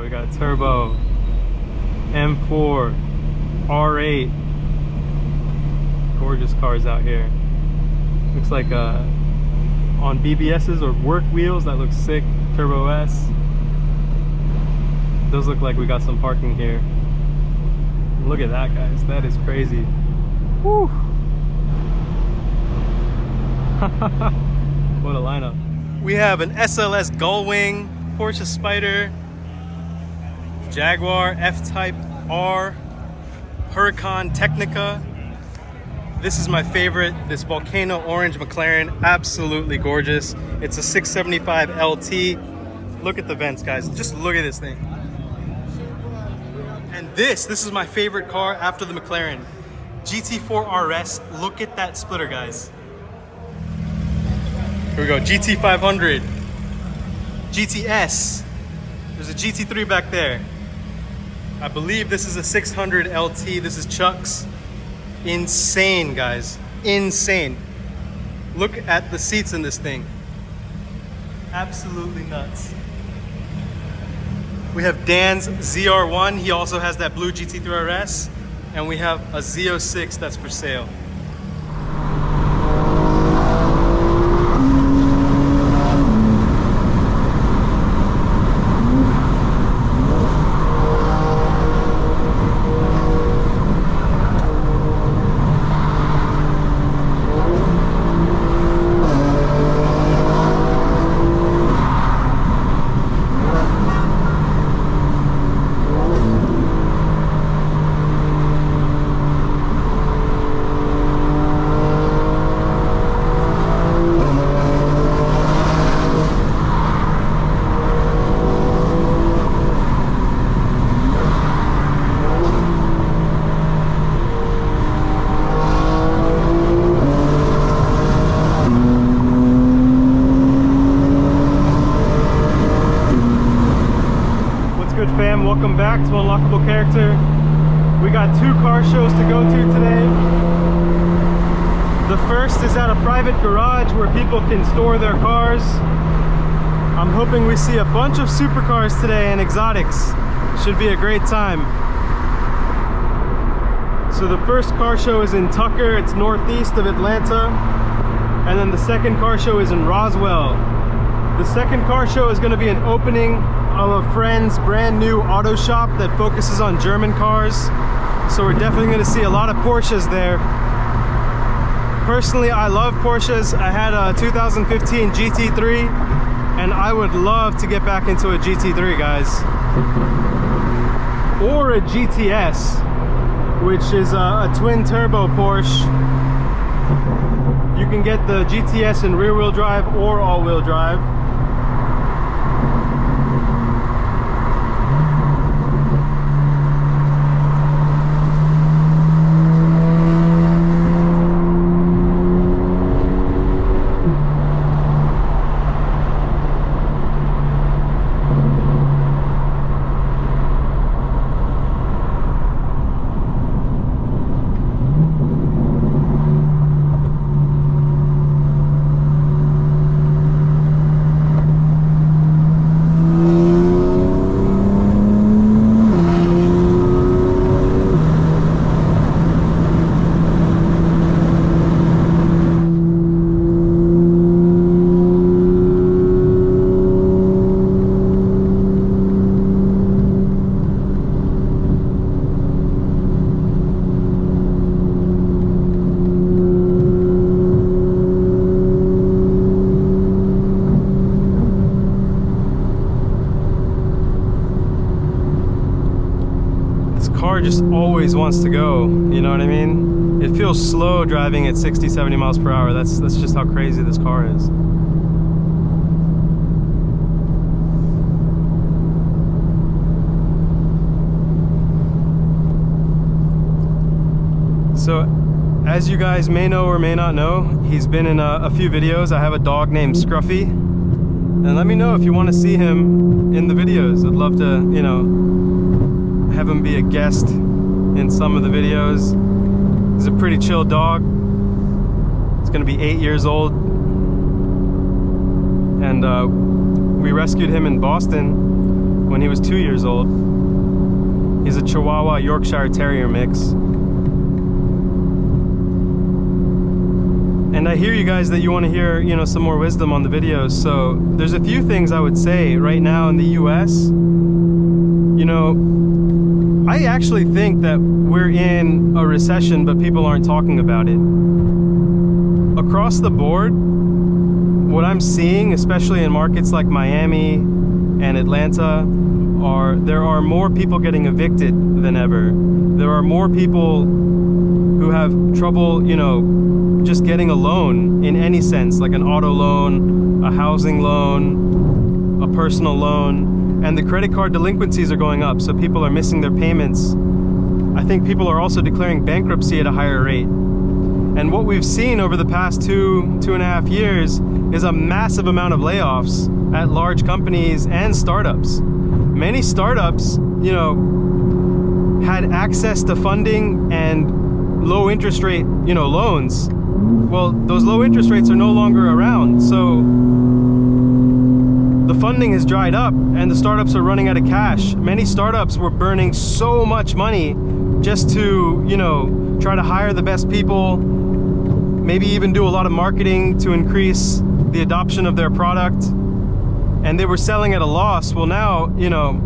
We got a turbo, M4, R8. Gorgeous cars out here. Looks like on BBS's or work wheels, that looks sick. Turbo S. Those look like we got some parking here. Look at that, guys. That is crazy. Woo! What a lineup. We have an SLS Gullwing, Porsche Spider, Jaguar F-Type R, Huracan Technica. This is my favorite, this volcano orange McLaren, absolutely gorgeous. It's a 675 LT. Look at the vents, guys. Just look at this thing. And this is my favorite car after the McLaren. GT4 RS, look at that splitter, guys. Here we go, GT500, GTS. There's a GT3 back there. I believe this is a 600 LT. This is Chuck's. Insane, guys, insane. Look at the seats in this thing. Absolutely nuts. We have Dan's ZR1. He also has that blue GT3 RS. And we have a Z06 that's for sale. Fam, welcome back to Unlockable Character. We got 2 car shows to go to today. The first is at a private garage where people can store their cars. I'm hoping we see a bunch of supercars today and exotics. Should be a great time. So the first car show is in Tucker, it's northeast of Atlanta. And then the second car show is in Roswell. The second car show is going to be an opening of a friend's brand new auto shop that focuses on German cars. So we're definitely going to see a lot of Porsches there. Personally, I love Porsches. I had a 2015 GT3 and I would love to get back into a GT3, guys. Or a GTS, which is a twin turbo Porsche. You can get the GTS in rear wheel drive or all wheel drive. Just always wants to go, you know what I mean? It feels slow driving at 60-70 miles per hour. That's just how crazy this car is. So as you guys may know or may not know, he's been in a few videos. I have a dog named Scruffy, and let me know if you want to see him in the videos. I'd love to, you know, have him be a guest in some of the videos. He's a pretty chill dog. He's gonna be 8 years old. And we rescued him in Boston when he was 2 years old. He's a Chihuahua Yorkshire Terrier mix. And I hear you guys that you want to hear, you know, some more wisdom on the videos. So there's a few things I would say right now in the US. You know, I actually think that we're in a recession, but people aren't talking about it. Across the board, what I'm seeing, especially in markets like Miami and Atlanta, there are more people getting evicted than ever. There are more people who have trouble, you know, just getting a loan in any sense, like an auto loan, a housing loan, a personal loan, and the credit card delinquencies are going up, so people are missing their payments. I think people are also declaring bankruptcy at a higher rate. And what we've seen over the past 2.5 years is a massive amount of layoffs at large companies and startups. Many startups, you know, had access to funding and low interest rate, you know, loans. Well, those low interest rates are no longer around, so the funding has dried up and the startups are running out of cash. Many startups were burning so much money just to, you know, try to hire the best people, maybe even do a lot of marketing to increase the adoption of their product, and they were selling at a loss. Well, now, you know,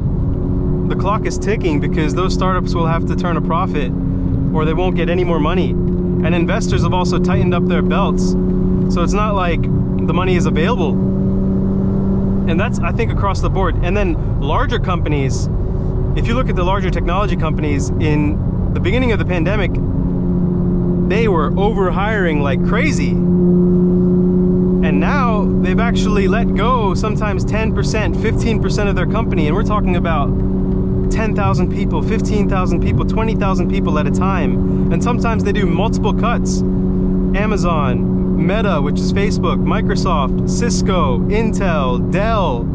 the clock is ticking because those startups will have to turn a profit or they won't get any more money. And investors have also tightened up their belts. So it's not like the money is available. And that's, I think, across the board. And then larger companies, if you look at the larger technology companies, in the beginning of the pandemic, they were over-hiring like crazy. And now they've actually let go sometimes 10%, 15% of their company. And we're talking about 10,000 people, 15,000 people, 20,000 people at a time. And sometimes they do multiple cuts. Amazon, Meta, which is Facebook, Microsoft, Cisco, Intel, Dell.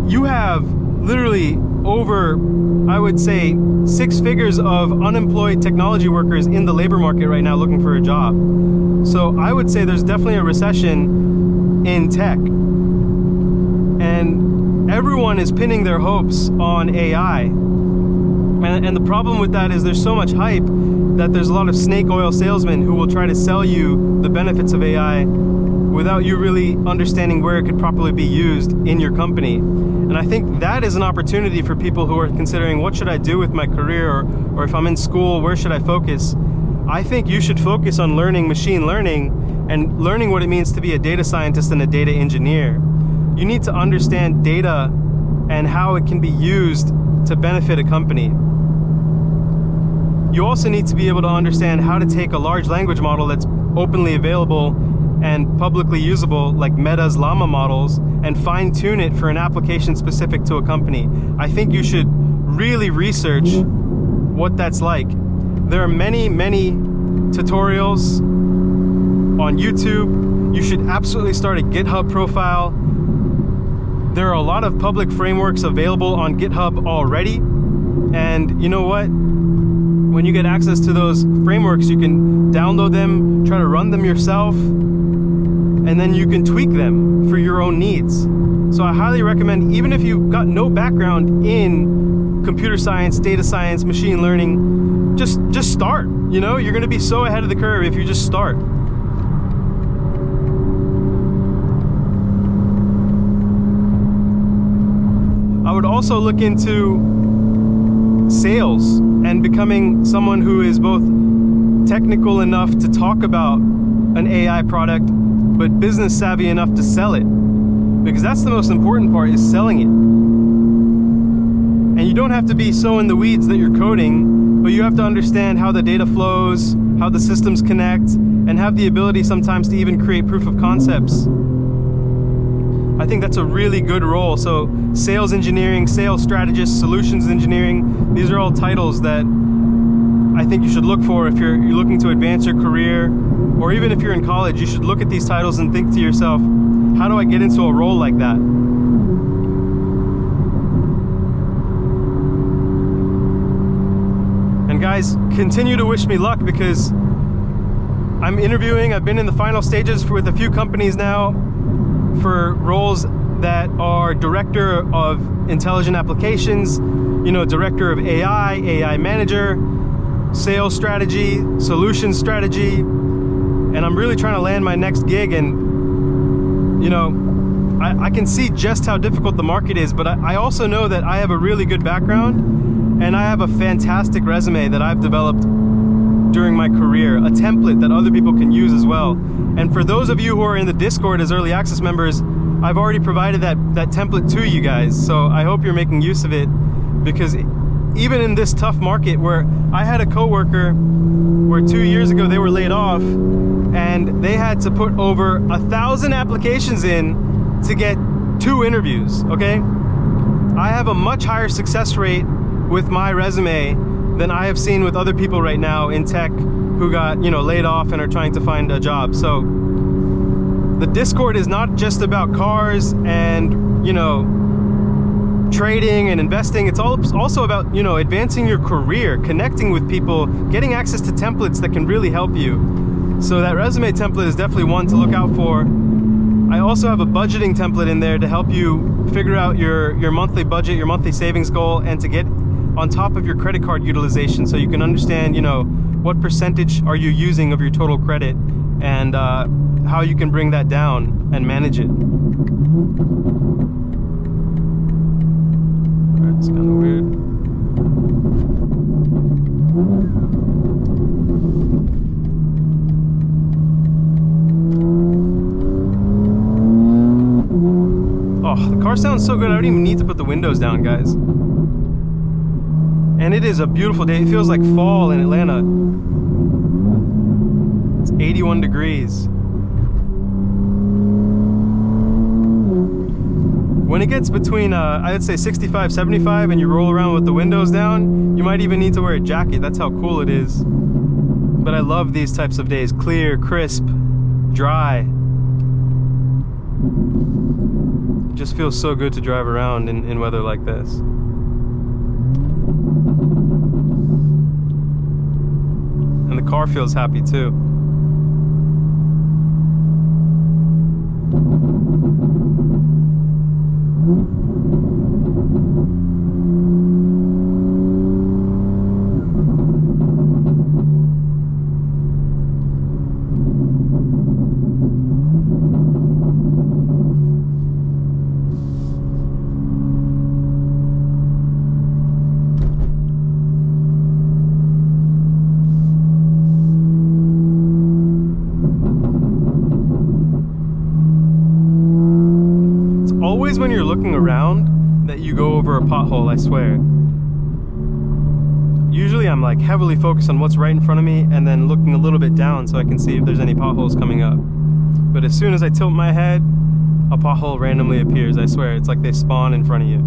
You have literally over, I would say, 6 figures of unemployed technology workers in the labor market right now looking for a job. So I would say there's definitely a recession in tech. And everyone is pinning their hopes on AI. And the problem with that is there's so much hype that there's a lot of snake oil salesmen who will try to sell you the benefits of AI without you really understanding where it could properly be used in your company. And I think that is an opportunity for people who are considering, what should I do with my career, or if I'm in school, where should I focus? I think you should focus on learning machine learning and learning what it means to be a data scientist and a data engineer. You need to understand data and how it can be used to benefit a company. You also need to be able to understand how to take a large language model that's openly available and publicly usable, like Meta's Llama models, and fine-tune it for an application specific to a company. I think you should really research what that's like. There are many, many tutorials on YouTube. You should absolutely start a GitHub profile. There are a lot of public frameworks available on GitHub already. And you know what? When you get access to those frameworks, you can download them, try to run them yourself, and then you can tweak them for your own needs. So I highly recommend, even if you've got no background in computer science, data science, machine learning, just start. You know, you're gonna be so ahead of the curve if you just start. I would also look into sales and becoming someone who is both technical enough to talk about an AI product, but business savvy enough to sell it. Because that's the most important part, is selling it. And you don't have to be so in the weeds that you're coding, but you have to understand how the data flows, how the systems connect, and have the ability sometimes to even create proof of concepts. I think that's a really good role. So sales engineering, sales strategist, solutions engineering, these are all titles that I think you should look for if you're looking to advance your career, or even if you're in college. You should look at these titles and think to yourself, how do I get into a role like that? And guys, continue to wish me luck, because I'm interviewing. I've been in the final stages with a few companies now for roles that are director of intelligent applications, you know, director of AI manager, sales strategy, solution strategy, and I'm really trying to land my next gig. And, you know, I can see just how difficult the market is, but I also know that I have a really good background and I have a fantastic resume that I've developed during my career, a template that other people can use as well. And for those of you who are in the Discord as early access members, I've already provided that template to you guys. So I hope you're making use of it, because even in this tough market, where I had a coworker where 2 years ago they were laid off and they had to put over 1,000 applications in to get 2 interviews, okay? I have a much higher success rate with my resume than I have seen with other people right now in tech who got, you know, laid off and are trying to find a job. So the Discord is not just about cars and, you know, trading and investing. It's also about, you know, advancing your career, connecting with people, getting access to templates that can really help you. So that resume template is definitely one to look out for. I also have a budgeting template in there to help you figure out your monthly budget, your monthly savings goal, and to get on top of your credit card utilization, so you can understand, you know, what percentage are you using of your total credit, and how you can bring that down and manage it. Alright, it's kind of weird. Oh, the car sounds so good, I don't even need to put the windows down, guys. And it is a beautiful day. It feels like fall in Atlanta. It's 81 degrees. When it gets between, I'd say 65, 75, and you roll around with the windows down, you might even need to wear a jacket. That's how cool it is. But I love these types of days. Clear, crisp, dry. It just feels so good to drive around in weather like this. And the car feels happy too. When you're looking around that you go over a pothole, I swear. Usually I'm like heavily focused on what's right in front of me and then looking a little bit down so I can see if there's any potholes coming up. But as soon as I tilt my head, a pothole randomly appears. I swear, it's like they spawn in front of you.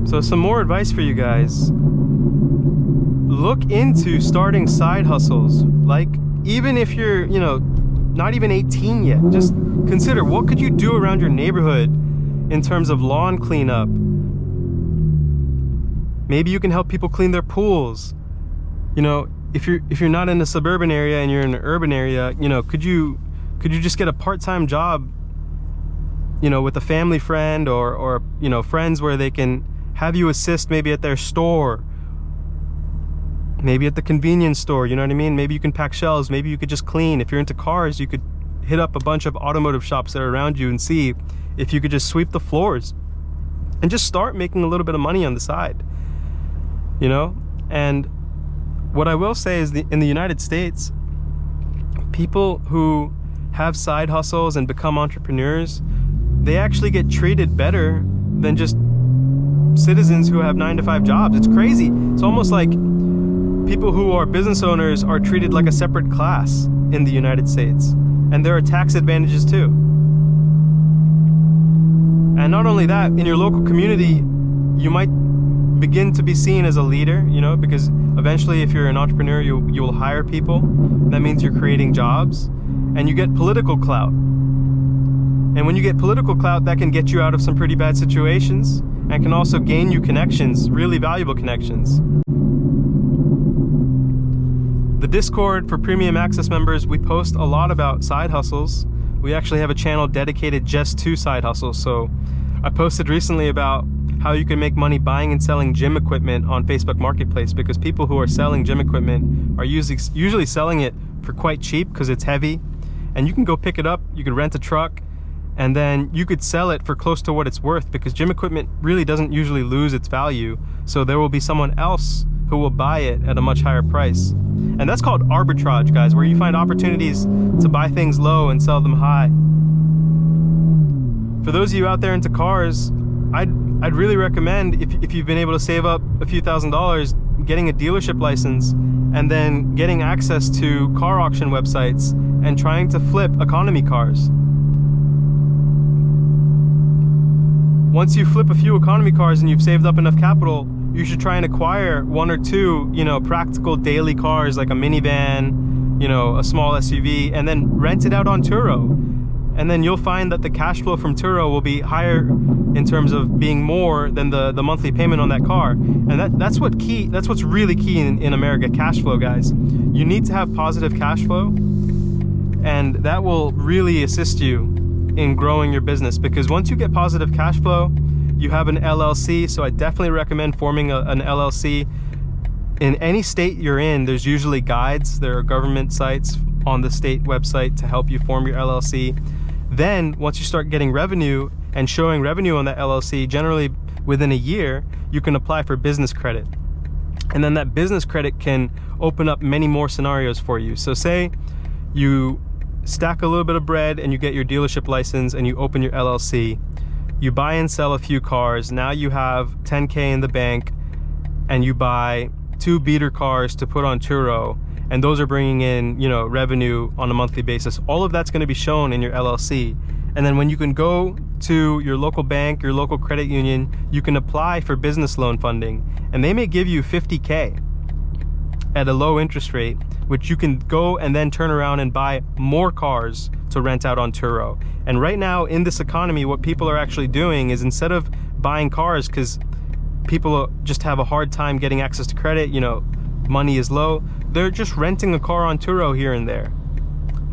So some more advice for you guys. Look into starting side hustles. Like, even if you're, you know, not even 18 yet, just consider what could you do around your neighborhood in terms of lawn cleanup. Maybe you can help people clean their pools. You know, if you're not in a suburban area and you're in an urban area, you know, could you just get a part-time job, you know, with a family friend or you know, friends where they can have you assist maybe at their store, maybe at the convenience store, you know what I mean? Maybe you can pack shelves, maybe you could just clean. If you're into cars, you could hit up a bunch of automotive shops that are around you and see if you could just sweep the floors and just start making a little bit of money on the side, you know? And what I will say is in the United States, people who have side hustles and become entrepreneurs, they actually get treated better than just citizens who have 9-to-5 jobs. It's crazy. It's almost like people who are business owners are treated like a separate class in the United States. And there are tax advantages too. And not only that, in your local community, you might begin to be seen as a leader, you know, because eventually if you're an entrepreneur, you will hire people. That means you're creating jobs and you get political clout. And when you get political clout, that can get you out of some pretty bad situations and can also gain you connections, really valuable connections. The Discord for premium access members, we post a lot about side hustles. We actually have a channel dedicated just to side hustles. So I posted recently about how you can make money buying and selling gym equipment on Facebook Marketplace, because people who are selling gym equipment are usually selling it for quite cheap because it's heavy, and you can go pick it up, you could rent a truck, and then you could sell it for close to what it's worth, because gym equipment really doesn't usually lose its value. So there will be someone else who will buy it at a much higher price. And that's called arbitrage, guys, where you find opportunities to buy things low and sell them high. For those of you out there into cars, I'd really recommend, if you've been able to save up a few $1,000s, getting a dealership license and then getting access to car auction websites and trying to flip economy cars. Once you flip a few economy cars and you've saved up enough capital, you should try and acquire one or two, practical daily cars like a minivan, a small SUV, and then rent it out on Turo. And then you'll find that the cash flow from Turo will be higher in terms of being more than the monthly payment on that car. And that's what's really key in America, cash flow, guys. You need to have positive cash flow, and that will really assist you in growing your business, because once you get positive cash flow, you have an LLC. So I definitely recommend forming an LLC. In any state you're in, there's usually guides. There are government sites on the state website to help you form your LLC. Then once you start getting revenue and showing revenue on that LLC, generally within a year, you can apply for business credit. And then that business credit can open up many more scenarios for you. So say you stack a little bit of bread and you get your dealership license and you open your LLC. You buy and sell a few cars. Now you have 10K in the bank, and you buy 2 beater cars to put on Turo, and those are bringing in, revenue on a monthly basis. All of that's going to be shown in your LLC. And then when you can go to your local bank, your local credit union, you can apply for business loan funding, and they may give you 50K at a low interest rate, which you can go and then turn around and buy more cars to rent out on Turo. And right now in this economy, what people are actually doing is, instead of buying cars, because people just have a hard time getting access to credit, money is low, they're just renting a car on Turo here and there.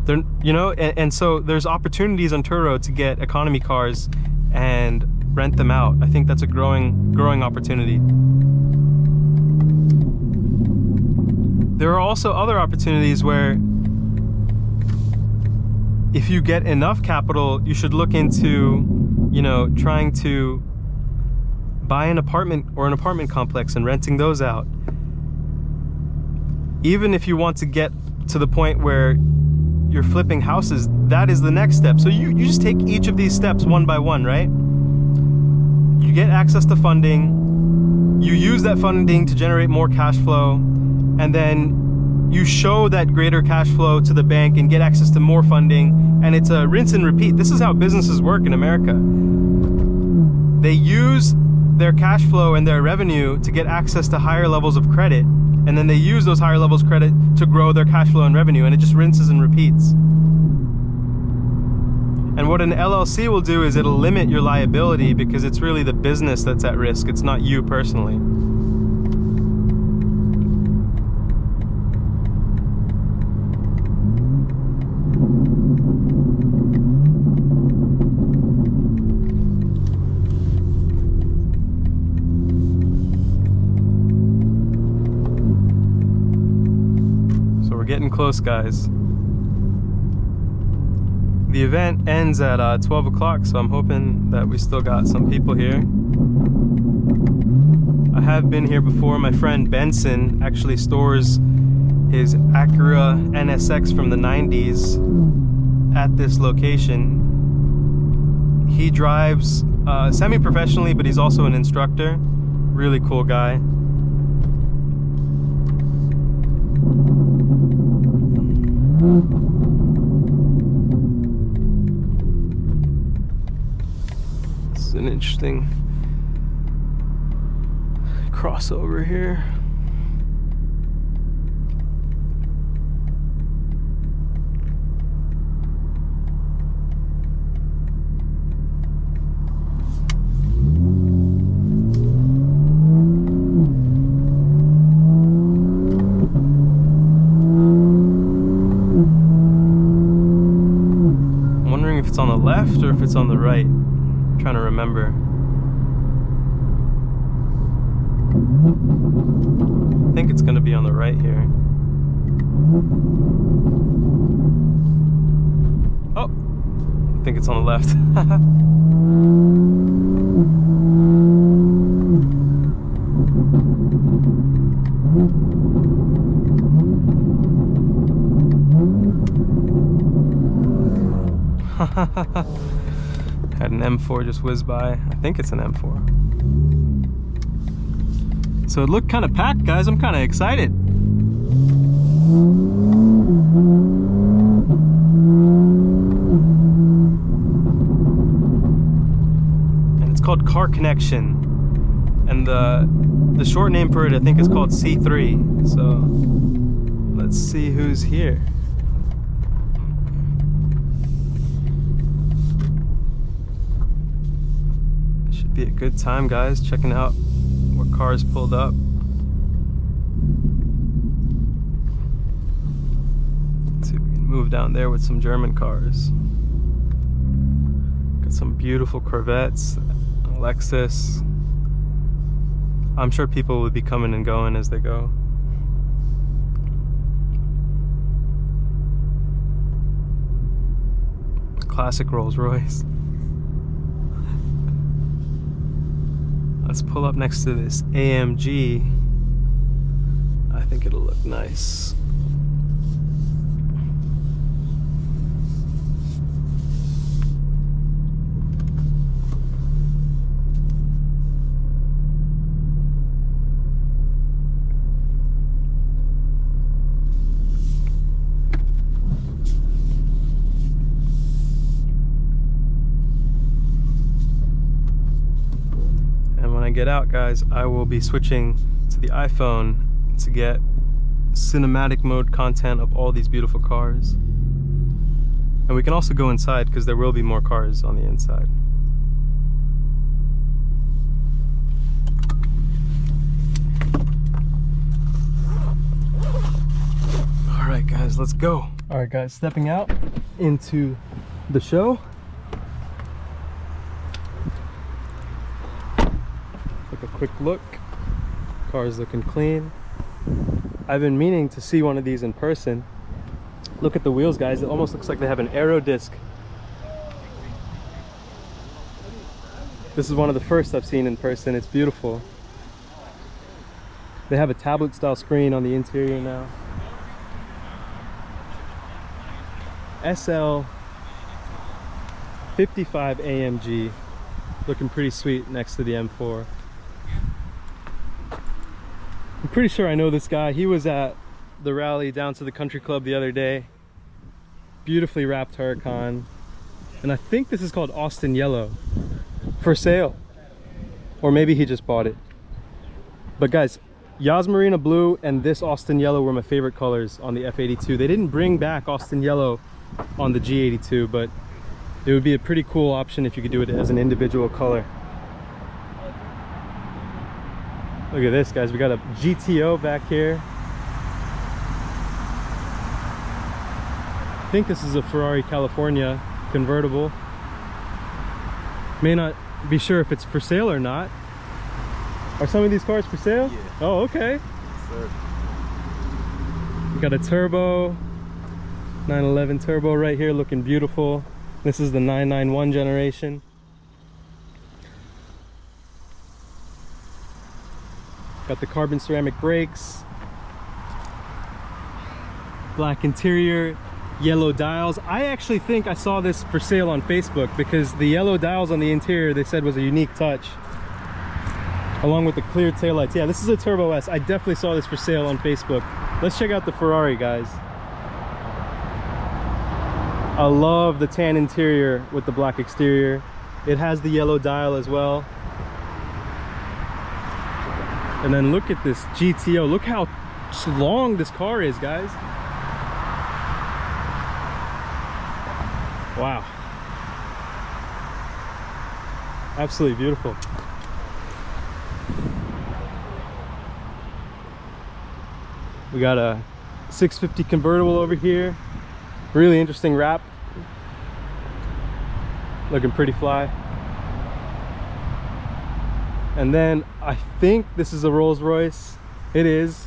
And so there's opportunities on Turo to get economy cars and rent them out. I think that's a growing opportunity. There are also other opportunities where, if you get enough capital, you should look into, trying to buy an apartment or an apartment complex and renting those out. Even if you want to get to the point where you're flipping houses, that is the next step. So you just take each of these steps one by one, right? You get access to funding, you use that funding to generate more cash flow, and then you show that greater cash flow to the bank and get access to more funding, and it's a rinse and repeat. This is how businesses work in America. They use their cash flow and their revenue to get access to higher levels of credit, and then they use those higher levels of credit to grow their cash flow and revenue, and it just rinses and repeats. And what an LLC will do is it'll limit your liability, because it's really the business that's at risk. It's not you personally. Getting close, guys. The event ends at 12 o'clock, so I'm hoping that we still got some people here. I have been here before. My friend Benson actually stores his Acura NSX from the 90s at this location. He drives semi-professionally, but he's also an instructor. Really cool guy. This is an interesting crossover here. it's on the right. I'm trying to remember. I think it's gonna be on the right here. Oh, I think it's on the left. Had an M4 just whiz by. I think it's an M4. So it looked kind of packed, guys. I'm kind of excited. And it's called Car Connection. And the short name for it, I think, is called C3. So let's see who's here. Should be a good time, guys, checking out what cars pulled up. Let's see if we can move down there with some German cars. Got some beautiful Corvettes, Lexus. I'm sure people will be coming and going as they go. Classic Rolls Royce. Let's pull up next to this AMG. I think it'll look nice. Get out, guys, I will be switching to the iPhone to get cinematic mode content of all these beautiful cars. And we can also go inside because there will be more cars on the inside. All right, guys, let's go. All right, guys, stepping out into the show. A quick look. Car's looking clean. I've been meaning to see one of these in person. Look at the wheels, guys. It almost looks like they have an aero disc. This is one of the first I've seen in person. It's beautiful. They have a tablet style screen on the interior now. SL 55 AMG. Looking pretty sweet next to the M4. I'm pretty sure I know this guy. He was at the rally down to the country club the other day. Beautifully wrapped Huracan. And I think this is called Austin Yellow. For sale. Or maybe he just bought it. But guys, Yas Marina Blue and this Austin Yellow were my favorite colors on the F82. They didn't bring back Austin Yellow on the G82, but it would be a pretty cool option if you could do it as an individual color. Look at this, guys. We got a GTO back here. I think this is a Ferrari California convertible. May not be sure if it's for sale or not. Are some of these cars for sale? Yeah. Oh, okay. Yes, sir. We got a turbo, 911 turbo right here, looking beautiful. This is the 991 generation. Got the carbon ceramic brakes, black interior, yellow dials. I actually think I saw this for sale on Facebook because the yellow dials on the interior they said was a unique touch, along with the clear taillights. Yeah, this is a Turbo S. I definitely saw this for sale on Facebook. Let's check out the Ferrari, guys. I love the tan interior with the black exterior. It has the yellow dial as well. And then look at this GTO. Look how long this car is, guys. Wow. Absolutely beautiful. We got a 650 convertible over here. Really interesting wrap. looking pretty fly. And then I think this is a Rolls Royce. It is.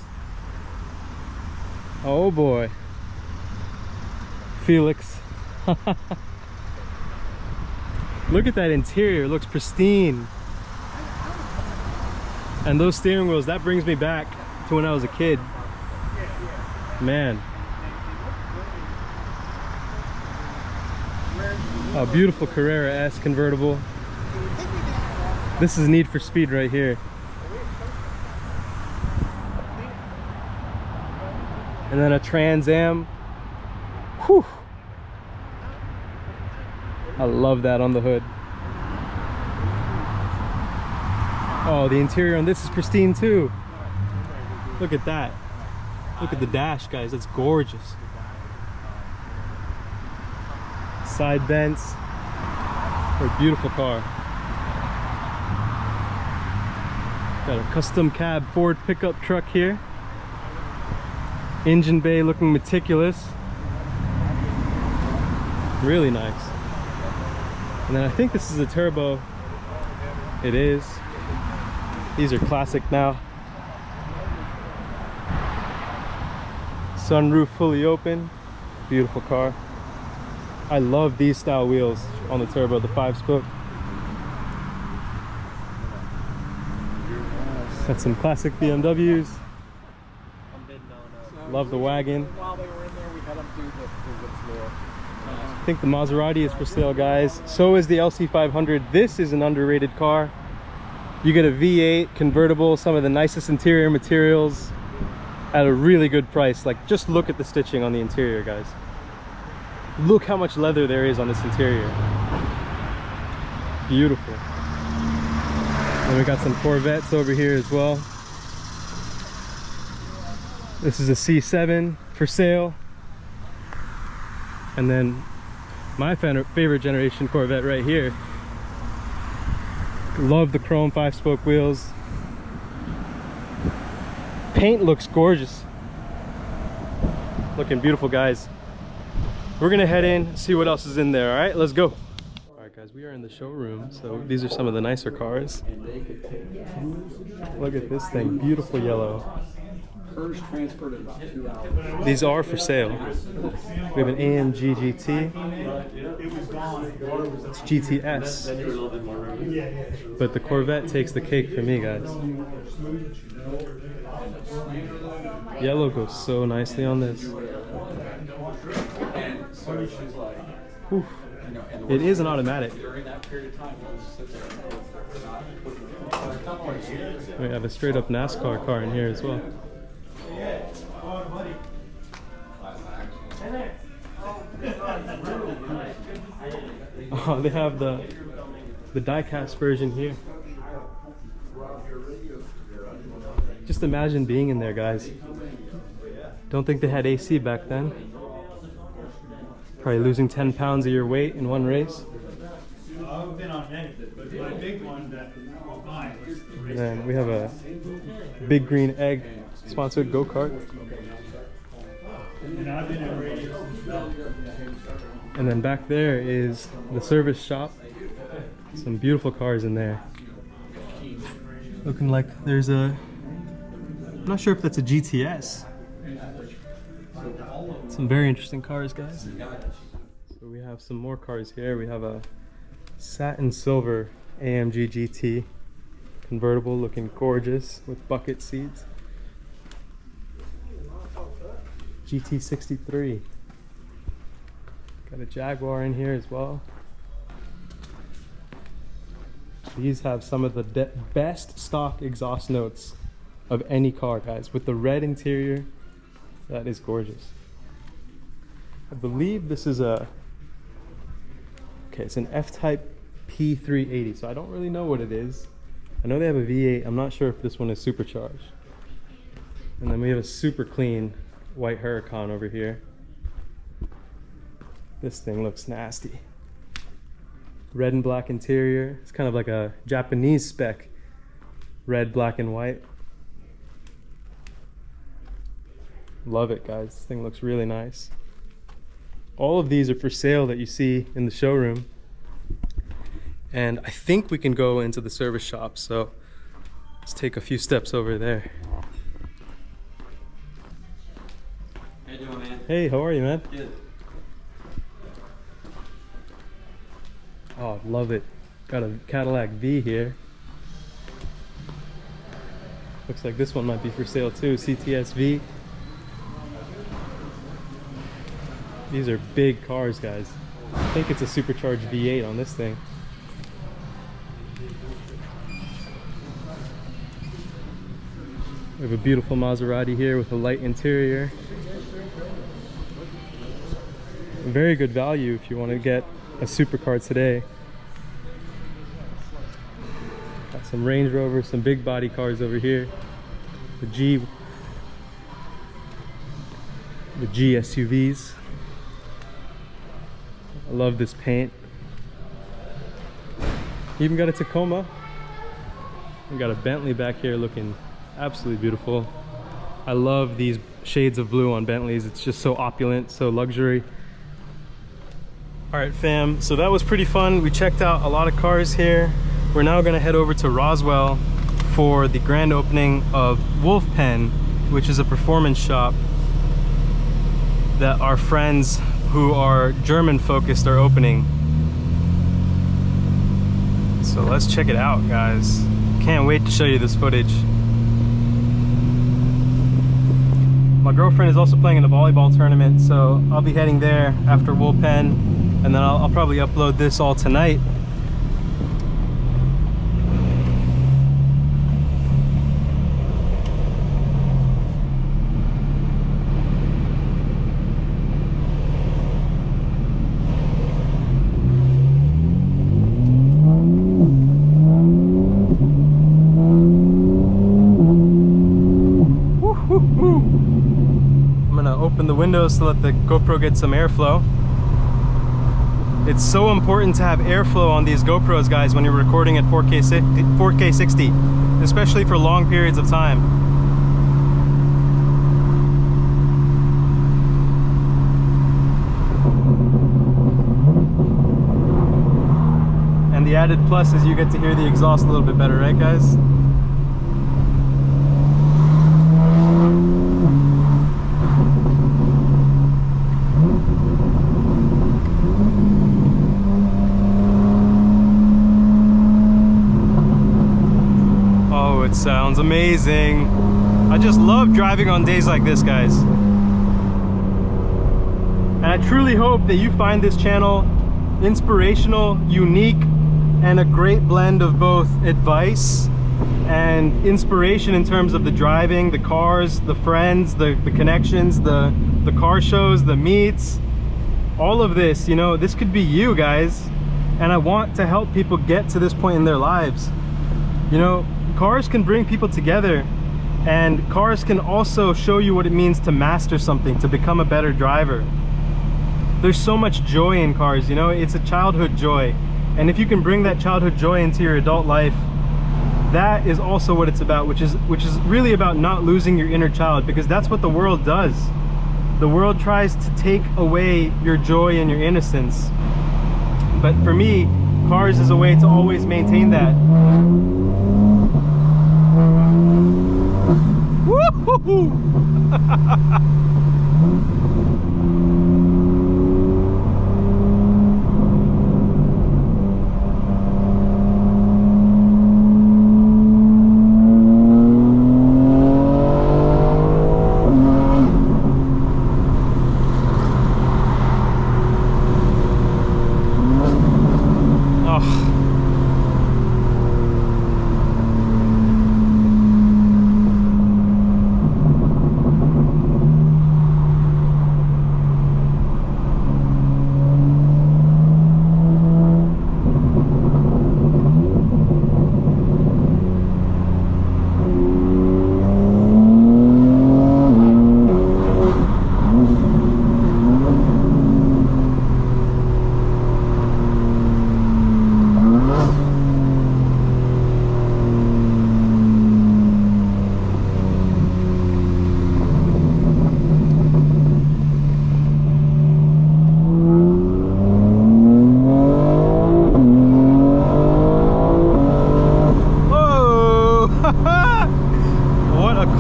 Oh boy, Felix. Look at that interior, it looks pristine. And those steering wheels, that brings me back to when I was a kid. Man. A beautiful Carrera S convertible. This is Need for Speed right here. And then a Trans Am. Whew. I love that on the hood. Oh, the interior on this is pristine too. Look at that. Look at the dash, guys. That's gorgeous. Side vents. What a beautiful car. Got a custom cab Ford pickup truck here. Engine bay looking meticulous. Really nice. And then I think this is a turbo. It is. These are classic now. Sunroof fully open. Beautiful car. I love these style wheels on the turbo, the 5-spoke. Got some classic BMWs. Love the wagon. While they were in there, we had them do the wood floor. I think the Maserati is for sale, guys. So is the LC500. This is an underrated car. You get a V8 convertible, some of the nicest interior materials at a really good price. Like, just look at the stitching on the interior, guys. Look how much leather there is on this interior. Beautiful. And we got some Corvettes over here as well. This is a C7 for sale. And then my favorite generation Corvette right here. Love the chrome 5-spoke wheels. Paint looks gorgeous. Looking beautiful, guys. We're gonna head in, see what else is in there. All right, let's go. All right, guys, we are in the showroom. So these are some of the nicer cars. Look at this thing, beautiful yellow. Hers transferred in about 2 hours. These are for sale. We have an AMG GT. It's GTS. But the Corvette takes the cake for me, guys. Yellow goes so nicely on this. Whew. It is an automatic. We have a straight up NASCAR car in here as well. Oh, they have the die-cast version here. Just imagine being in there, guys. Don't think they had AC back then. Probably losing 10 pounds of your weight in one race. I've been on many, but the big one that was mine was And then we have a Big Green Egg sponsored go-kart. and I've been in radio. And then back there is the service shop. Some beautiful cars in there. Looking like there's a, I'm not sure if that's a GTS. Some very interesting cars, guys. So we have some more cars here. We have a satin silver AMG GT convertible looking gorgeous with bucket seats. GT63. Got a Jaguar in here as well. These have some of the best stock exhaust notes of any car, guys. With the red interior, that is gorgeous. I believe this is a, okay, it's an F-Type P380, so I don't really know what it is. I know they have a V8. I'm not sure if this one is supercharged. And then we have a super clean white Huracan over here. This thing looks nasty. Red and black interior. It's kind of like a Japanese spec. Red, black, and white. Love it, guys. This thing looks really nice. All of these are for sale that you see in the showroom. And I think we can go into the service shop, so let's take a few steps over there. How you doing, man? Hey, how are you, man? Good. Oh, love it. Got a Cadillac V here. Looks like this one might be for sale too, CTS-V. These are big cars, guys. I think it's a supercharged V8 on this thing. We have a beautiful Maserati here with a light interior. Very good value if you want to get a supercar today. Got some Range Rovers, some big body cars over here. The G SUVs. I love this paint. Even got a Tacoma. We got a Bentley back here looking absolutely beautiful. I love these shades of blue on Bentleys. It's just so opulent, so luxury. All right, fam, so that was pretty fun. We checked out a lot of cars here. We're now gonna head over to Roswell for the grand opening of Wolfpen, which is a performance shop that our friends who are German focused are opening. So let's check it out, guys. Can't wait to show you this footage. My girlfriend is also playing in a volleyball tournament, so I'll be heading there after Wolfpen, and then I'll probably upload this all tonight. The windows to let the GoPro get some airflow. It's so important to have airflow on these GoPros, guys, when you're recording at 4K 60, especially for long periods of time. And the added plus is you get to hear the exhaust a little bit better, right, guys? It sounds amazing. I just love driving on days like this, guys. And I truly hope that you find this channel inspirational, unique, and a great blend of both advice and inspiration in terms of the driving, the cars, the friends, the connections, the car shows, the meets, all of this. You know, this could be you, guys. And I want to help people get to this point in their lives. You know, cars can bring people together, and cars can also show you what it means to master something, to become a better driver. There's so much joy in cars, you know, it's a childhood joy. And if you can bring that childhood joy into your adult life, that is also what it's about, which is really about not losing your inner child, because that's what the world does. The world tries to take away your joy and your innocence. But for me, cars is a way to always maintain that. Woo-hoo-hoo!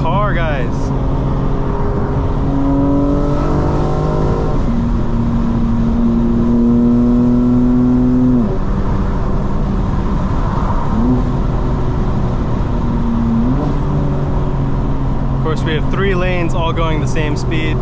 car, guys. Of course, we have 3 lanes all going the same speed.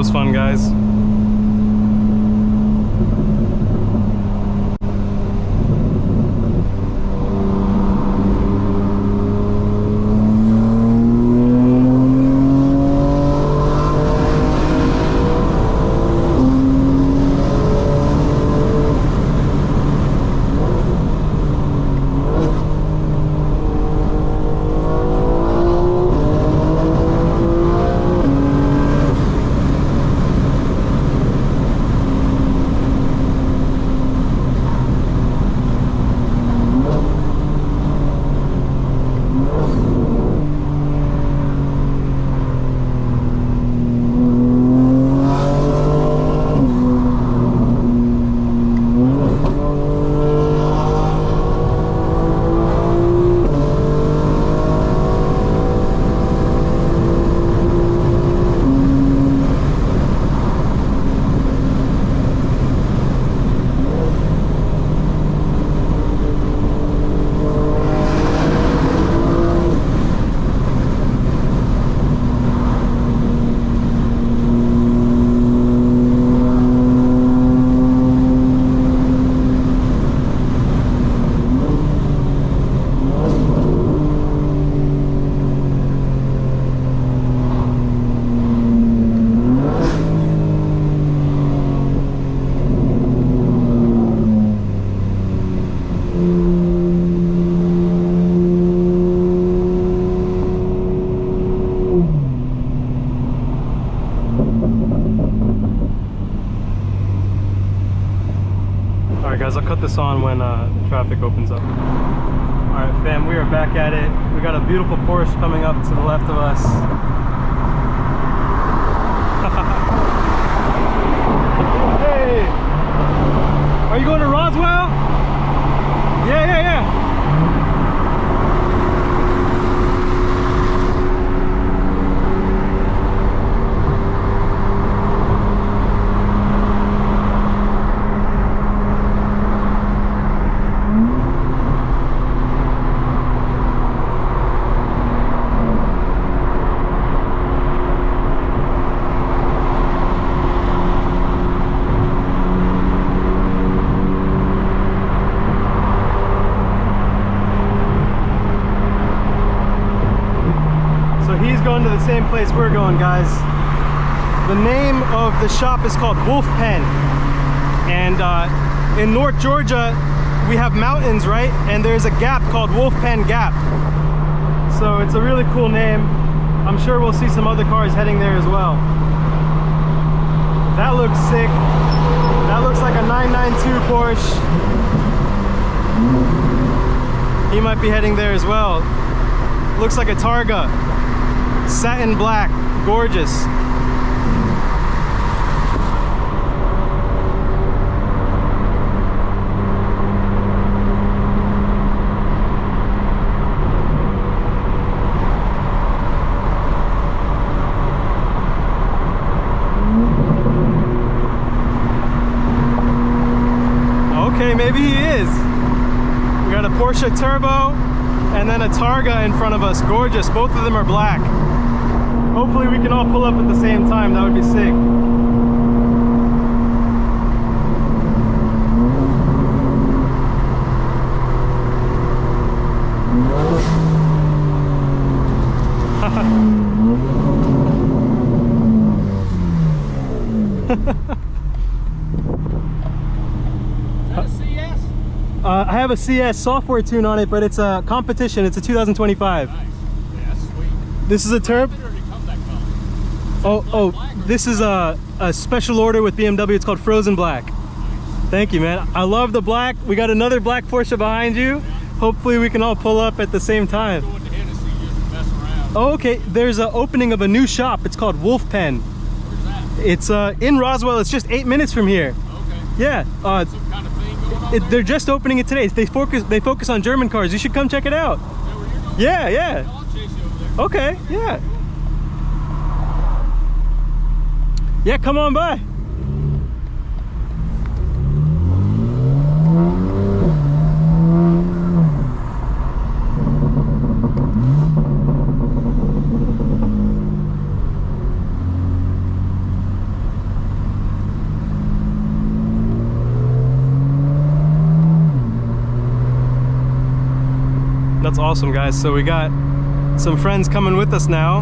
was fun, guys. Guys, I'll cut this on when the traffic opens up. Alright fam, we are back at it. We got a beautiful Porsche coming up to the left of us. Hey! Are you going to Roswell? Yeah. Going to the same place we're going, guys. The name of the shop is called Wolfpen, and in North Georgia we have mountains, right? And there's a gap called Wolfpen Gap, so it's a really cool name. I'm sure we'll see some other cars heading there as well. That looks sick. That looks like a 992 Porsche. He might be heading there as well. Looks like a Targa. Satin black, gorgeous. Okay, maybe he is. We got a Porsche Turbo and then a Targa in front of us. Gorgeous, both of them are black. Hopefully we can all pull up at the same time. That would be sick. Is that a CS? I have a CS software tune on it, but it's a competition. It's a 2025. Nice. Yeah, that's sweet. This is a Turb. Oh, this is a special order with BMW. It's called Frozen Black. Thank you, man. I love the black. We got another black Porsche behind you. Hopefully we can all pull up at the same time. Oh, okay. There's an opening of a new shop. It's called Wolfpen. Where's that? It's in Roswell. It's just 8 minutes from here. Okay. Yeah. Some kind of thing going on there? They're just opening it today. They focus on German cars. You should come check it out. Is that where you're going? Yeah. I'll chase you over there. Okay. Yeah. Yeah, come on by. That's awesome, guys. So we got some friends coming with us now.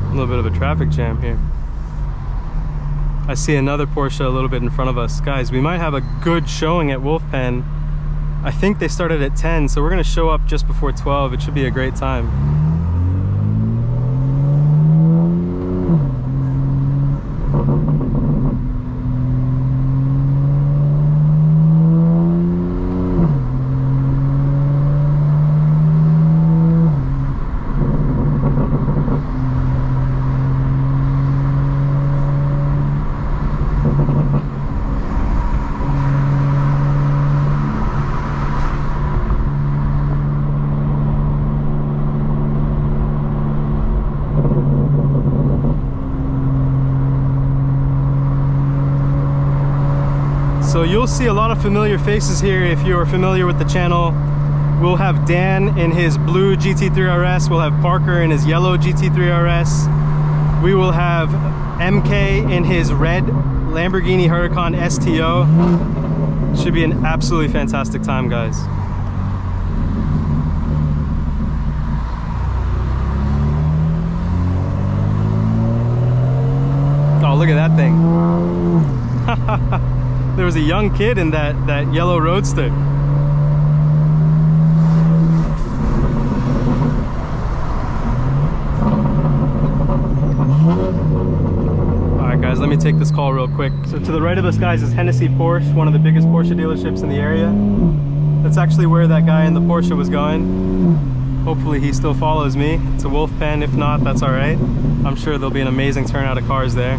A little bit of a traffic jam here. I see another Porsche a little bit in front of us. Guys, we might have a good showing at Wolfpen. I think they started at 10, so we're gonna show up just before 12. It should be a great time. So you'll see a lot of familiar faces here if you're familiar with the channel. We'll have Dan in his blue GT3 RS. We'll have Parker in his yellow GT3 RS. We will have MK in his red Lamborghini Huracan STO. Should be an absolutely fantastic time, guys. Oh, look at that thing. There was a young kid in that yellow Roadster. Alright guys, let me take this call real quick. So to the right of us, guys, is Hennessy Porsche, one of the biggest Porsche dealerships in the area. That's actually where that guy in the Porsche was going. Hopefully he still follows me. It's a Wolfpen. If not, that's alright. I'm sure there'll be an amazing turnout of cars there.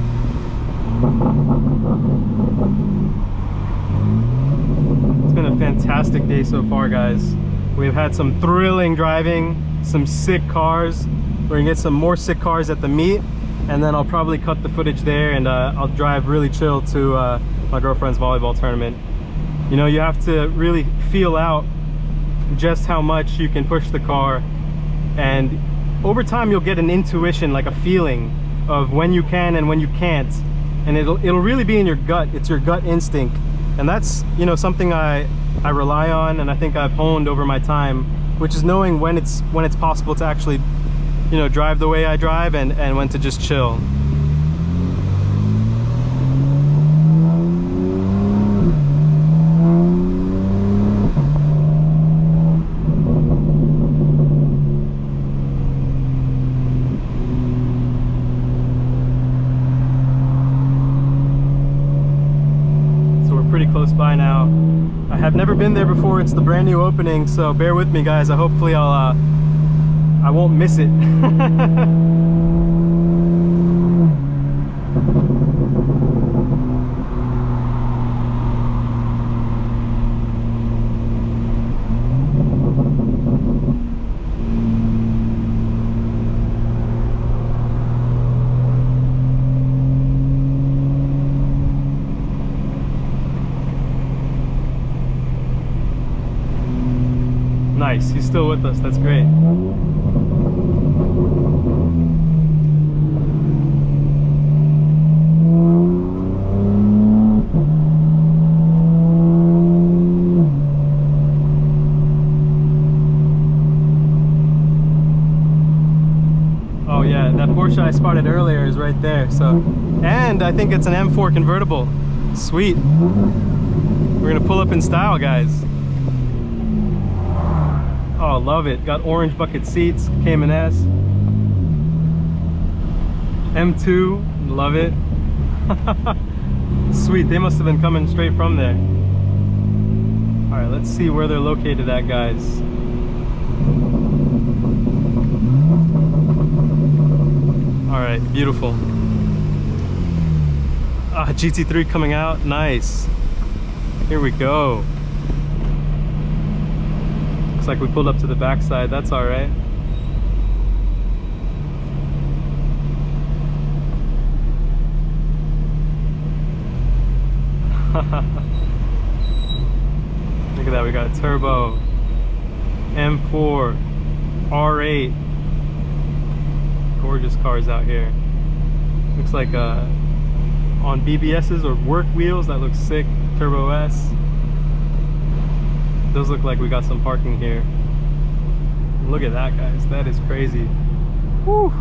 It's been a fantastic day so far, guys. We've had some thrilling driving, some sick cars. We're gonna get some more sick cars at the meet, and then I'll probably cut the footage there, and I'll drive really chill to my girlfriend's volleyball tournament. You know, you have to really feel out just how much you can push the car, and over time you'll get an intuition, like a feeling of when you can and when you can't, and it'll really be in your gut. It's your gut instinct. And that's, you know, something I rely on, and I think I've honed over my time, which is knowing when it's possible to actually, you know, drive the way I drive, and when to just chill. Pretty close by now. I have never been there before. It's the brand new opening, so bear with me, guys. Hopefully I won't miss it. Nice, he's still with us. That's great. Oh yeah, that Porsche I spotted earlier is right there. So, and I think it's an M4 convertible. Sweet. We're gonna pull up in style, guys. Oh, love it. Got orange bucket seats, Cayman S. M2, love it. Sweet, they must have been coming straight from there. All right, let's see where they're located at, guys. All right, beautiful. GT3 coming out, nice. Here we go. Looks like we pulled up to the backside. That's all right. Look at that, we got turbo, M4, R8. Gorgeous cars out here. Looks like on BBS's or work wheels, that looks sick. Turbo S. Those look like we got some parking here. Look at that, guys, that is crazy. Woo!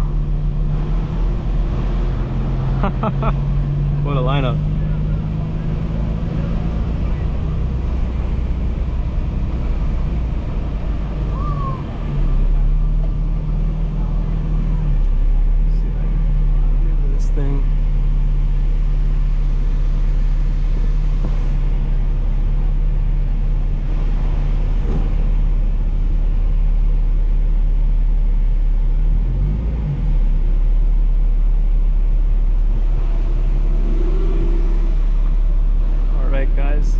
What a lineup. This thing. Guys,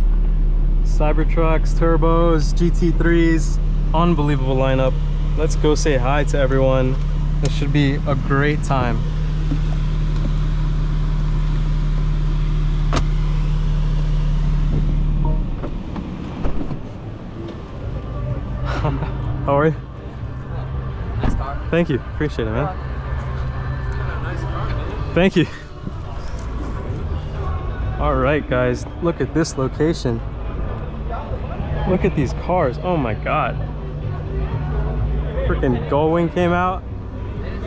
Cybertrucks, turbos, GT3s, unbelievable lineup. Let's go say hi to everyone. This should be a great time. How are you? Nice car. Thank you, appreciate it, man. Thank you. All right, guys, look at this location. Look at these cars. Oh my God. Freaking Gullwing came out.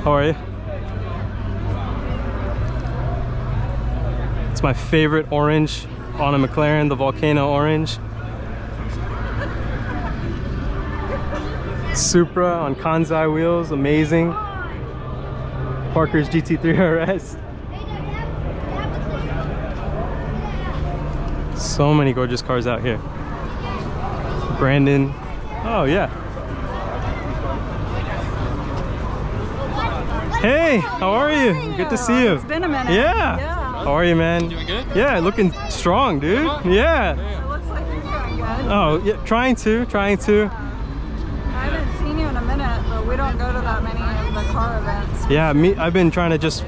How are you? It's my favorite orange on a McLaren, the Volcano orange. Supra on Convoy wheels, amazing. Parker's GT3 RS. So many gorgeous cars out here. Brandon. Oh yeah. Hey, how are you? Good to see you. It's been a minute. Yeah. Yeah. How are you, man? Doing good? Yeah, looking strong, dude. Yeah. It looks like you're doing good. Oh, yeah, trying to. I haven't seen you in a minute, but we don't go to that many of the car events. Yeah, I've been trying to just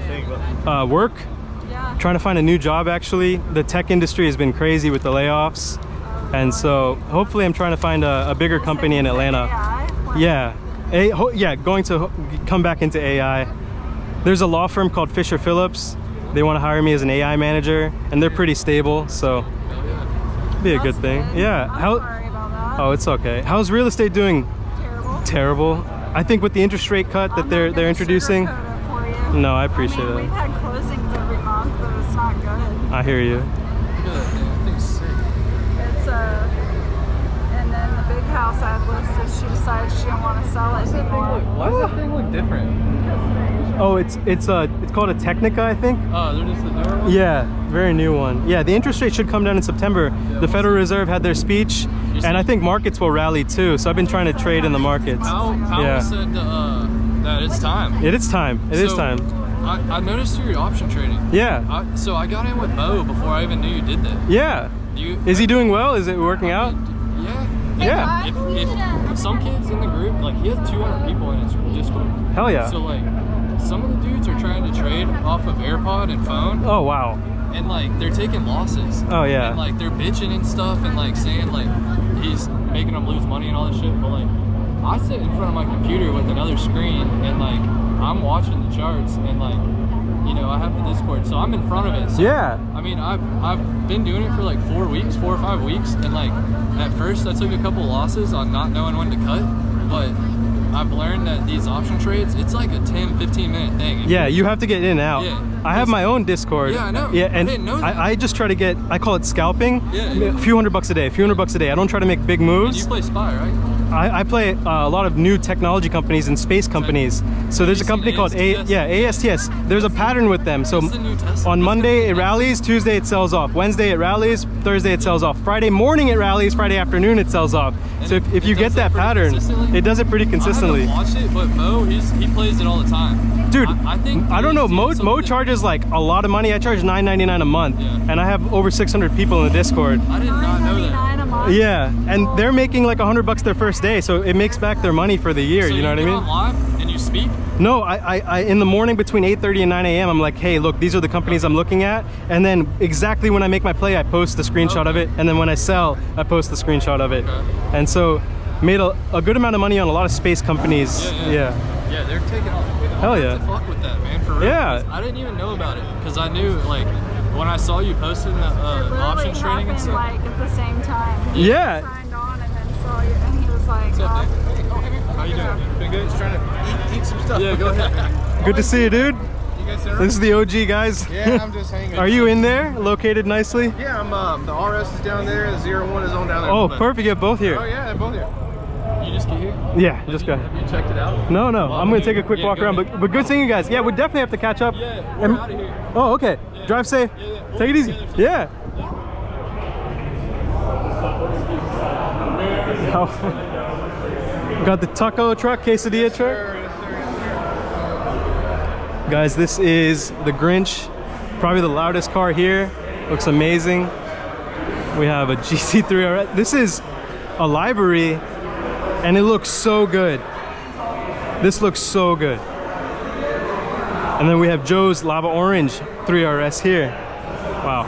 work. Yeah. Trying to find a new job, actually. The tech industry has been crazy with the layoffs. And so hopefully I'm trying to find a bigger company in Atlanta. Yeah. Going to come back into AI. There's a law firm called Fisher Phillips. They want to hire me as an AI manager, and they're pretty stable, so it'd be a good thing. Yeah. I'm sorry about that. Oh, it's okay. How's real estate doing? Terrible. Terrible. I think with the interest rate cut that they're introducing. For you. No, I appreciate We've it. had closings every month, but it's not good. I hear you. It's and then the big house I had listed, she decided she didn't want to sell it anymore. Why does that thing look different? Oh, it's called a Technica, I think. Oh, they're just the newer one? Yeah, very new one. Yeah, the interest rate should come down in September. The Federal Reserve had their speech, and I think markets will rally too. So I've been trying to trade in the markets. Powell said that it's time. It is time. It is time. I noticed your option trading. Yeah. So I got in with Mo before I even knew you did that. Yeah. Is he doing well? Is it working out? Yeah. Yeah. If some kids in the group, like he has 200 people in his Discord. Hell yeah. So like some of the dudes are trying to trade off of AirPod and phone. Oh wow. And like they're taking losses. Oh yeah. And like they're bitching and stuff and like saying like he's making them lose money and all this shit. But like I sit in front of my computer with another screen and like I'm watching the charts and like I have the Discord, so I'm in front of it. So, yeah. I mean, I've been doing it for like 4 or 5 weeks, and like at first I took a couple losses on not knowing when to cut, but I've learned that these option trades, it's like a 10-15 minute thing. Yeah, you have to get in and out. Yeah. I have my own Discord. Yeah, I know. Yeah, and I didn't know that. I just try to get, I call it scalping. Yeah. A few $100 a day, a few $100 a day. I don't try to make big moves. And you play Spy, right? I play a lot of new technology companies and space companies. So there's a company called ASTS. There's a pattern with them. So What's the new Tesla? on Monday it rallies, Tuesday it sells off, Wednesday it rallies, Thursday it sells off, Friday morning it rallies, Friday afternoon it sells off. So if you get that pattern, it does it pretty consistently. I haven't watched it, but Mo, he plays it all the time. Dude, I think I don't know. Mo something- charges like a lot of money. I charge $9.99 a month, Yeah. and I have over 600 people in the Discord. I did not know that. $9.99 a month. Yeah, and they're making like $100 their first day, so it makes back their money for the year. So you know what I get mean? on live and you you speak? No, I in the morning between 8:30 and 9 a.m. I'm like, hey, look, these are the companies I'm looking at, and then exactly when I make my play, I post the screenshot of it, and then when I sell, I post the screenshot of it. And so made a good amount of money on a lot of space companies. Yeah, they're taking off. Hell yeah. What the fuck with that, man? For real. Yeah. I didn't even know about it because I knew, like, when I saw you posting the options training and stuff. Like at the same time. He Yeah. signed on and then saw you, and he was like, What's up, man? How you doing? Been good? Just trying to eat some stuff. Yeah, go ahead. Good to see you, dude. You guys there? This is the OG, guys. Yeah, I'm just hanging. Are you in there, located nicely? Yeah, I'm. The RS is down there. The 01 is on down there. Oh, perfect. You have both here. Oh yeah, they're both here. You just get here? Yeah, just go. Have you checked it out? No, I'm gonna take a quick walk go around, ahead. but good seeing you guys. Yeah, we definitely have to catch up. Yeah, we're out of here. Oh, okay. Drive safe. We'll Take it be easy. together soon. Yeah. Oh. Got the taco truck, quesadilla truck. Guys, this is the Grinch, probably the loudest car here. Looks amazing. We have a GT3 RS. This is a livery, and it looks so good. This looks so good. And then we have Joe's Lava Orange 3RS here. Wow.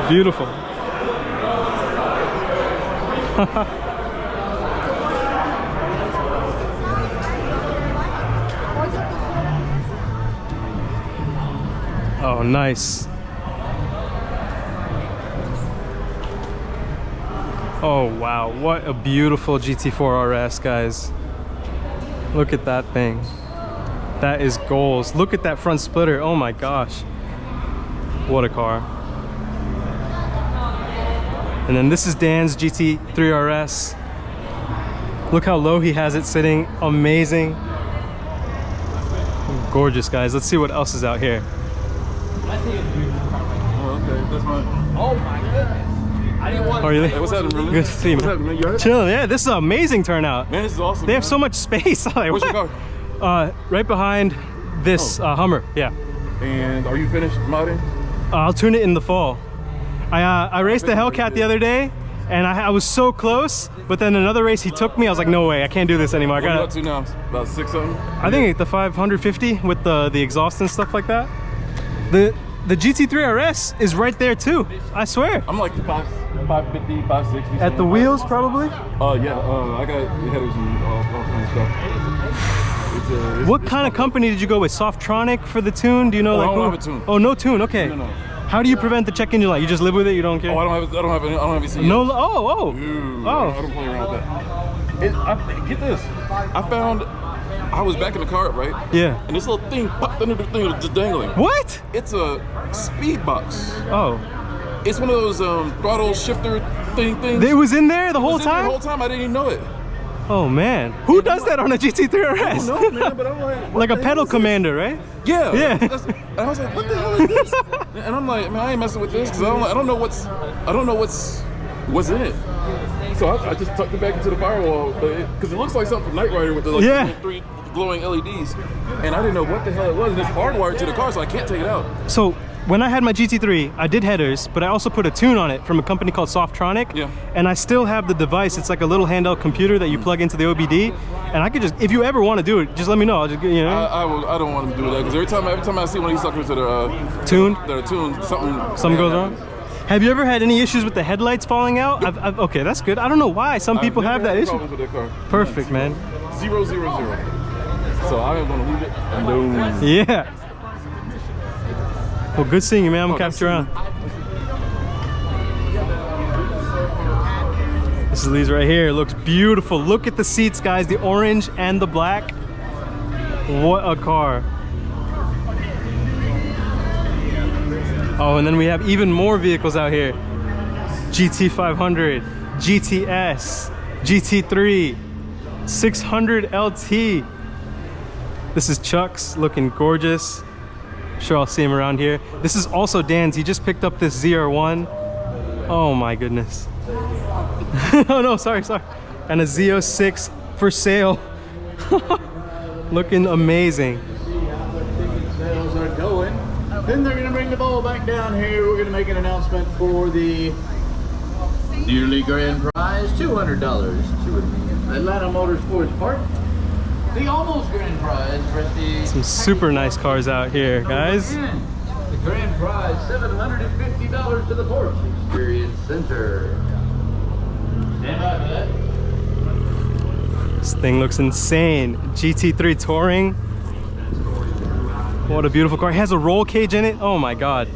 Beautiful. Oh, nice. Oh, wow. What a beautiful GT4 RS, guys. Look at that thing. That is goals. Look at that front splitter. Oh my gosh. What a car. And then this is Dan's GT3 RS. Look how low he has it sitting. Amazing. Gorgeous, guys. Let's see what else is out here. Oh, okay, that's mine. Oh my goodness. I didn't want. Oh, really? Hey, what's happening, brother? Good to see you, What's man. happening, man? You alright? Chilling. Yeah, this is an amazing turnout. Man, this is awesome. They have man. so much space. Like, What's your what? car? Right behind this Hummer. Yeah. And are you finished modding? I'll tune it in the fall. I raced the Hellcat the other day, and I was so close, but then another race he took me. I was like, no way, I can't do this anymore. I What are you gotta. up to now? About 6 something? I think the 550 with the exhaust and stuff like that. The GT3 RS is right there too. I swear. I'm like 550, 560. At the wheels, probably. Yeah. I got headers and all kinds of stuff. It's What kind of company did you go with? Softronic for the tune? Do you know? Oh, like I don't who? have a tune. Oh, no tune. Okay. No. How do you prevent the check engine light? You just live with it. You don't care. Oh, I don't have any seat. No. Oh. Ooh, Oh. I don't play around with that. Get this. I was backing the car up, right? Yeah. And this little thing popped under the thing, it was just dangling. What? It's a speed box. Oh. It's one of those throttle shifter things. It was in there the It whole was in there time? The whole time, I didn't even know it. Oh man. Who does that on a GT3 RS? No, man, but I'm like, what Like a the hell pedal is this? commander, right? Yeah. Yeah. And I was like, what the hell is this? And I'm like, man, I ain't messing with this because I don't know what's in it. So I just tucked it back into the firewall because it looks like something from Knight Rider with the like, three glowing LEDs, and I didn't know what the hell it was. And it's hardwired to the car, so I can't take it out. So when I had my GT3, I did headers, but I also put a tune on it from a company called Softronic. Yeah. And I still have the device. It's like a little handheld computer that you plug into the OBD. And I could just, if you ever want to do it, just let me know. I'll just, you know. I don't want to do that because every time I see one of these suckers that are Tuned? something Goes wrong. Have you ever had any issues with the headlights falling out? Okay, that's good. I don't know why. Some people have that issue. With that car. Perfect, man. 000. So I'm gonna leave it alone. Yeah. Well, good seeing you, man. I'm gonna capture around. This is Lee's right here. It looks beautiful. Look at the seats, guys. The orange and the black. What a car. Oh, and then we have even more vehicles out here. GT500, GTS, GT3, 600 LT. This is Chuck's, looking gorgeous. I'm sure I'll see him around here. This is also Dan's. He just picked up this ZR1. Oh my goodness. Oh no, sorry. And a Z06 for sale. Looking amazing. Sales are going. Then they're gonna bring the ball back down here. We're gonna make an announcement for the yearly grand prize, $200 to Atlanta Motorsports Park. The almost grand prize, Rusty. Some super nice cars out here, guys. And the grand prize, $750 to the Porsche Experience Center. Stand by for that. This thing looks insane. GT3 Touring. What a beautiful car. It has a roll cage in it. Oh my God.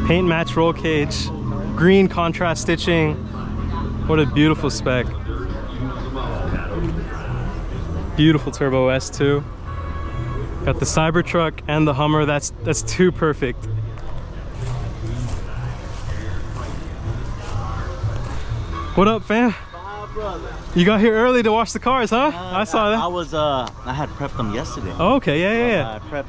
Paint match roll cage. Green contrast stitching. What a beautiful spec. Beautiful Turbo S too. Got the Cybertruck and the Hummer. That's too perfect. What up, fam? You got here early to watch the cars, huh? I saw that. I had prepped them yesterday. Oh, okay, yeah. I prepped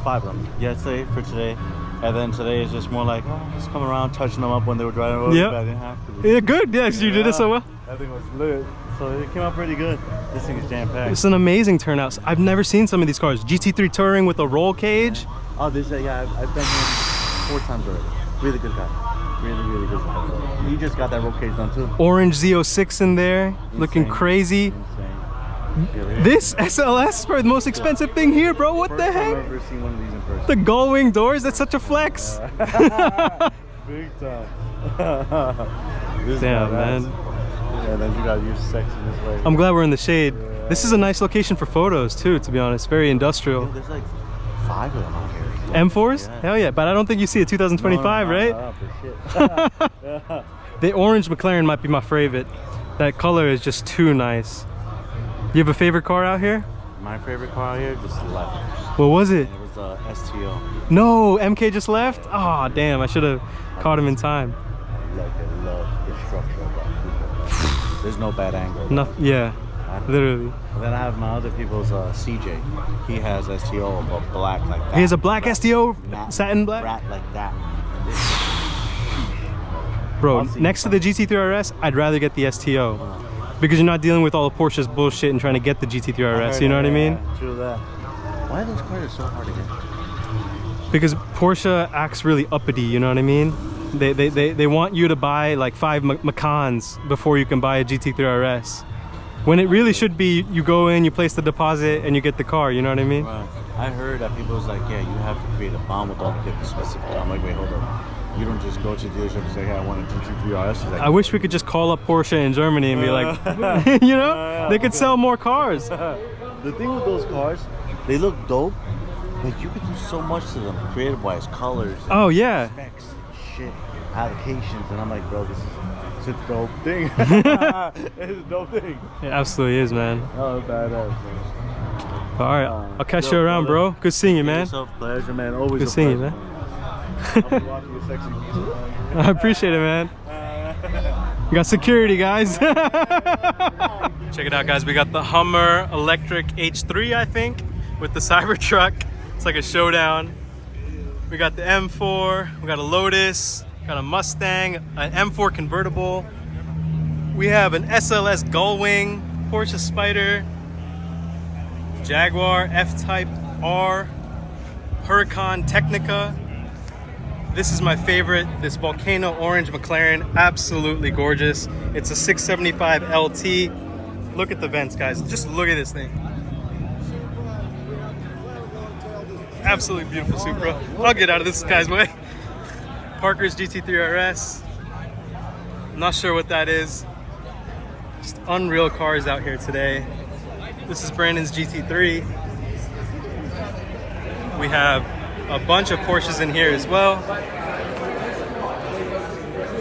5 of them yesterday for today. And then today is just more like, just come around, touching them up when they were driving over. Yep. But I didn't have to. Yeah, good. Yes, you did it so well. That thing was lit. So it came out pretty good. This thing is jam-packed. It's an amazing turnout. I've never seen some of these cars. GT3 Touring with a roll cage. Oh, this, yeah, I've been here 4 times already. Really good guy. Really good guy. He just got that roll cage done too. Orange Z06 in there, looking crazy. Insane. This SLS is probably the most expensive thing here, bro. What the First time heck? I've ever seen one of these in person. The gull-wing doors, that's such a flex. Big time. Damn, man. Yeah, then you gotta use sex in this way. I'm glad we're in the shade. This is a nice location for photos too, to be honest. Very industrial. Dude, there's like 5 of them out here. M4s? Yeah. Hell yeah, but I don't think you see a 2025, No, right? for shit. Yeah. The orange McLaren might be my favorite. That color is just too nice. You have a favorite car out here? My favorite car out here just left. What was it? It was a STO. No, MK just left? Oh, damn, I should have caught him in time. I love the structure of that. There's no bad angle. No, yeah, literally. And then I have my other people's CJ. He has STO, but black like that. He has a black STO, Matte satin black? Rat like that. Bro, I'll see next to the GT3 RS, I'd rather get the STO. Because you're not dealing with all the Porsche's bullshit and trying to get the GT3 RS, you know what I mean? True that. Why are those cars so hard to get? Because Porsche acts really uppity, you know what I mean? They want you to buy like 5 Macans before you can buy a GT3 RS. When it really should be, you go in, you place the deposit, and you get the car, you know what I mean? Right. I heard that people was like, yeah, you have to create a bond with them to get the specific car. I'm like, wait, hold up. You don't just go to the dealership and say, hey, I want a GT3 RS. Like, I wish we could just call up Porsche in Germany and be like, you know, they could sell more cars. The thing with those cars, they look dope, but you could do so much to them, creative-wise, colors, Oh yeah. specs, shit, allocations, and I'm like, bro, this is a dope thing. It's a dope thing. It absolutely is, man. Oh, badass, man. All right, I'll catch you around, bro. Good seeing you, man. Yourself, pleasure, man. Always Good a seeing you, pleasure, man. I'll be watching your sexy music. I appreciate it, man. We got security, guys. Check it out, guys. We got the Hummer Electric H3, I think, with the Cybertruck. It's like a showdown. We got the M4, we got a Lotus, got a Mustang, an M4 convertible. We have an SLS Gullwing, Porsche Spyder, Jaguar F-Type R, Huracan Technica. This is my favorite, this Volcano Orange McLaren, absolutely gorgeous. It's a 675 LT. Look at the vents, guys. Just look at this thing. Absolutely beautiful Supra. I'll get out of this guy's way. Parker's GT3 RS. Not sure what that is. Just unreal cars out here today. This is Brandon's GT3. We have a bunch of Porsches in here as well.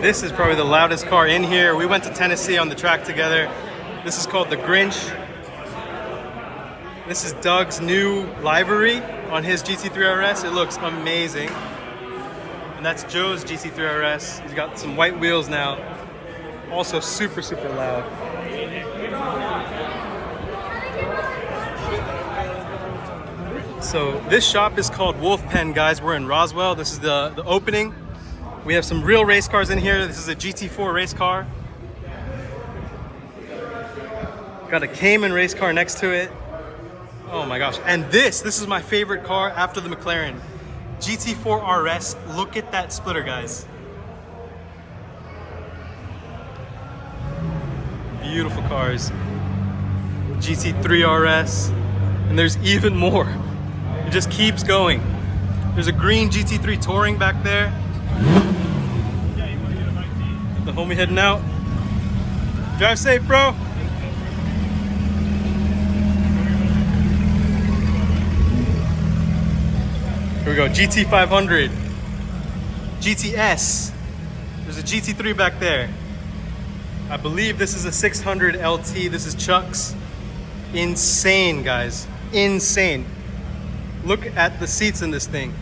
This is probably the loudest car in here. We went to Tennessee on the track together. This is called the Grinch. This is Doug's new livery on his GT3 RS. It looks amazing. And that's Joe's GT3 RS. He's got some white wheels now. Also super, super loud. So this shop is called Wolfpen, guys. We're in Roswell. This is the opening. We have some real race cars in here. This is a GT4 race car. Got a Cayman race car next to it. Oh my gosh. And this is my favorite car after the McLaren. GT4 RS. Look at that splitter, guys. Beautiful cars. GT3 RS, and there's even more. It just keeps going. There's a green GT3 Touring back there. The homie heading out. Drive safe, bro. Here we go, GT500, GTS. There's a GT3 back there. I believe this is a 600 LT. This is Chuck's. Insane, guys, insane. Look at the seats in this thing.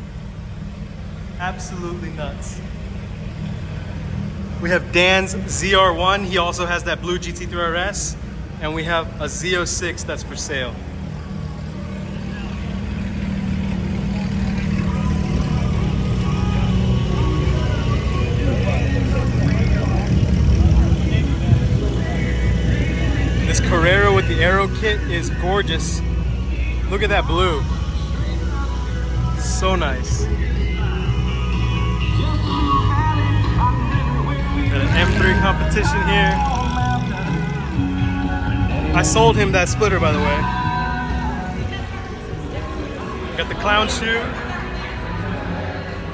Absolutely nuts. We have Dan's ZR1. He also has that blue GT3 RS. And we have a Z06 that's for sale. This Carrera with the aero kit is gorgeous. Look at that blue. So nice. Got an M3 competition here. I sold him that splitter, by the way. Got the clown shoe.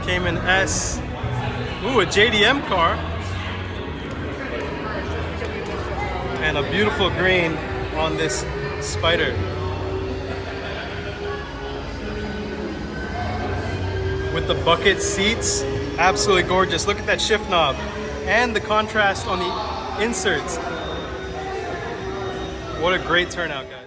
Cayman S. Ooh, a JDM car. And a beautiful green on this Spider. With the bucket seats, absolutely gorgeous. Look at that shift knob and the contrast on the inserts. What a great turnout, guys.